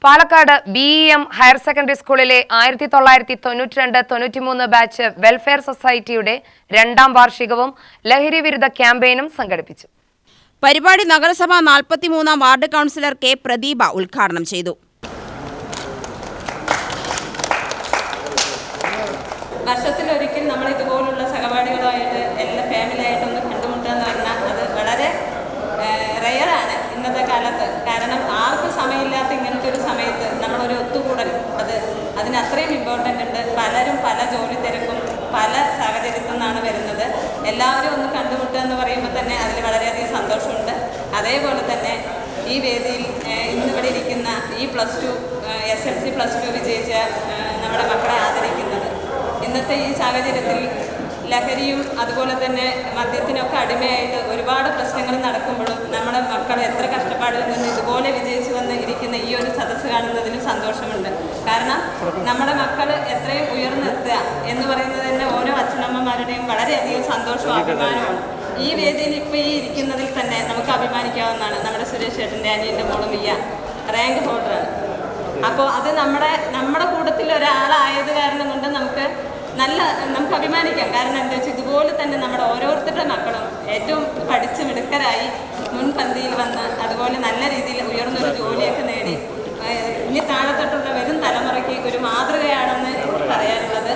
Palakkad BEM higher secondary സ്കൂളിലെ 1992-93 batch welfare സൊസൈറ്റിയുടെ 2ാം വാർഷികവും ലഹരി വിരുദ്ധ ക്യാമ്പയിനും സംഘടിപ്പിച്ചു. പരിപാടി നഗരസഭ 43ാം വാർഡ് കൗൺസിലർ കെ പ്രദീപ ഉദ്ഘാടനം ചെയ്തു. വർഷത്തിലൊരിക്കൽ നമ്മൾ ഇതുപോലുള്ള സഹപാഠികളുമായിട്ട് എല്ലാ ഫാമിലിയായിട്ടൊന്ന് കണ്ടുമുട്ടുക എന്ന് പറഞ്ഞാൽ അത് വളരെ റെയറാണ് ഇന്നത്തെ കാലത്ത്. കാരണം ആർക്കും സമയമില്ലാത്ത ഇങ്ങനത്തെ ഒരു സമയത്ത് നമ്മളൊരു ഒത്തുകൂടൽ അതിന് അത്രയും ഇമ്പോർട്ടൻ്റ് ഉണ്ട്. പലരും പല ജോലി തിരക്കും പല സാഹചര്യത്തിൽ നിന്നാണ് വരുന്നത്. എല്ലാവരും ഒന്ന് കണ്ടുമുട്ടുക എന്ന് പറയുമ്പോൾ തന്നെ അതിൽ വളരെയധികം സന്തോഷമുണ്ട്. അതേപോലെ തന്നെ ഈ വേദിയിൽ ഇന്നിവിടെ ഇരിക്കുന്ന ഈ +2 SLC +2 വിജയിച്ച നമ്മുടെ മക്കളെ ആദരിക്കുന്നത് ഇന്നത്തെ ഈ സാഹചര്യത്തിൽ ലഹരിയും അതുപോലെ തന്നെ മദ്യത്തിനൊക്കെ അടിമയായിട്ട് ഒരുപാട് പ്രശ്നങ്ങൾ നടക്കുമ്പോഴും നമ്മുടെ മക്കൾ എത്ര കഷ്ടപ്പാടിൽ നിന്ന് ഇതുപോലെ വിജയിച്ചു വന്ന് ഇരിക്കുന്ന ഈ ഒരു സദസ്സ് കാണുന്നതിന് സന്തോഷമുണ്ട്. കാരണം നമ്മുടെ മക്കൾ എത്രയും ഉയർന്നെത്തുക എന്ന് പറയുന്നത് തന്നെ ഓരോ അച്ഛനമ്മമാരുടെയും വളരെയധികം സന്തോഷവും അഭിമാനമാണ്. ഈ വേദിയിൽ ഇപ്പോൾ ഈ ഇരിക്കുന്നതിൽ തന്നെ നമുക്ക് അഭിമാനിക്കാവുന്നതാണ്. നമ്മുടെ സുരേഷ് ചേട്ടൻ്റെ അനിയൻ്റെ മോളും റാങ്ക് ഹോൾഡറാണ്. അപ്പോൾ അത് നമ്മുടെ കൂട്ടത്തിൽ ഒരാളായത് കാരണം കൊണ്ട് നമുക്ക് അഭിമാനിക്കാം. കാരണം എന്താ വെച്ചാൽ ഇതുപോലെ തന്നെ നമ്മുടെ ഓരോരുത്തരുടെ മക്കളും ഏറ്റവും പഠിച്ച് മിടുക്കരായി മുൻപന്തിയിൽ വന്ന് അതുപോലെ നല്ല രീതിയിൽ ഉയർന്നൊരു ജോലിയൊക്കെ നേടി ഇനി താഴെത്തോട്ടുള്ള വരും തലമുറയ്ക്ക് ഒരു മാതൃകയാണെന്ന് പറയാനുള്ളത്.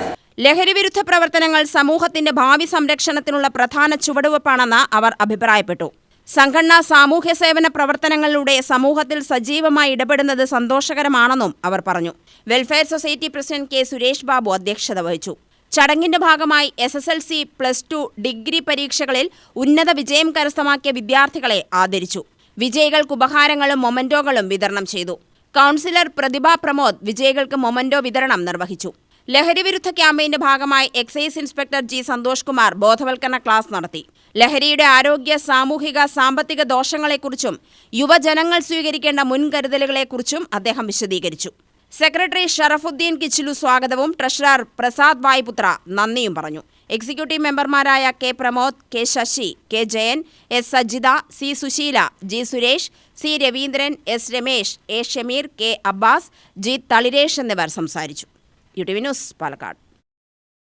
ലഹരി വിരുദ്ധ പ്രവർത്തനങ്ങൾ സമൂഹത്തിന്റെ ഭാവി സംരക്ഷണത്തിനുള്ള പ്രധാന ചുവടുവെപ്പാണെന്ന് അവർ അഭിപ്രായപ്പെട്ടു. സംഘടനാ സാമൂഹ്യ സേവന പ്രവർത്തനങ്ങളിലൂടെ സമൂഹത്തിൽ സജീവമായി ഇടപെടുന്നത് സന്തോഷകരമാണെന്നും അവർ പറഞ്ഞു. Welfare society president K Suresh Babu അധ്യക്ഷത വഹിച്ചു. ചടങ്ങിന്റെ ഭാഗമായി SSLC +2 ഡിഗ്രി പരീക്ഷകളിൽ ഉന്നത വിജയം കരസ്ഥമാക്കിയ വിദ്യാർത്ഥികളെ ആദരിച്ചു. വിജയികൾക്ക് ഉപഹാരങ്ങളും മൊമന്റോകളും വിതരണം ചെയ്തു. കൗൺസിലർ പ്രതിഭ പ്രമോദ് വിജയികൾക്ക് മൊമന്റോ വിതരണം നിർവഹിച്ചു. ലഹരി വിരുദ്ധ ക്യാമ്പയിന്റെ ഭാഗമായി excise inspector G Santhosh Kumar ബോധവൽക്കരണ ക്ലാസ് നടത്തി. ലഹരിയുടെ ആരോഗ്യ, സാമൂഹിക, സാമ്പത്തിക ദോഷങ്ങളെക്കുറിച്ചും യുവജനങ്ങൾ സ്വീകരിക്കേണ്ട മുൻകരുതലുകളെക്കുറിച്ചും അദ്ദേഹം വിശദീകരിച്ചു. സെക്രട്ടറി ഷറഫുദ്ദീൻ കിച്ചിലു സ്വാഗതവും ട്രഷറർ പ്രസാദ് വായ്പുത്ര നന്ദിയും പറഞ്ഞു. എക്സിക്യൂട്ടീവ് മെമ്പർമാരായ K Pramod, K Sasi, K Jayan, S Sajitha, C Susheela, G Suresh, C Raveendran, S Ramesh, A Shameer, K Abbas, G Thaliresh എന്നിവർ സംസാരിച്ചു. UTV news Palakkad.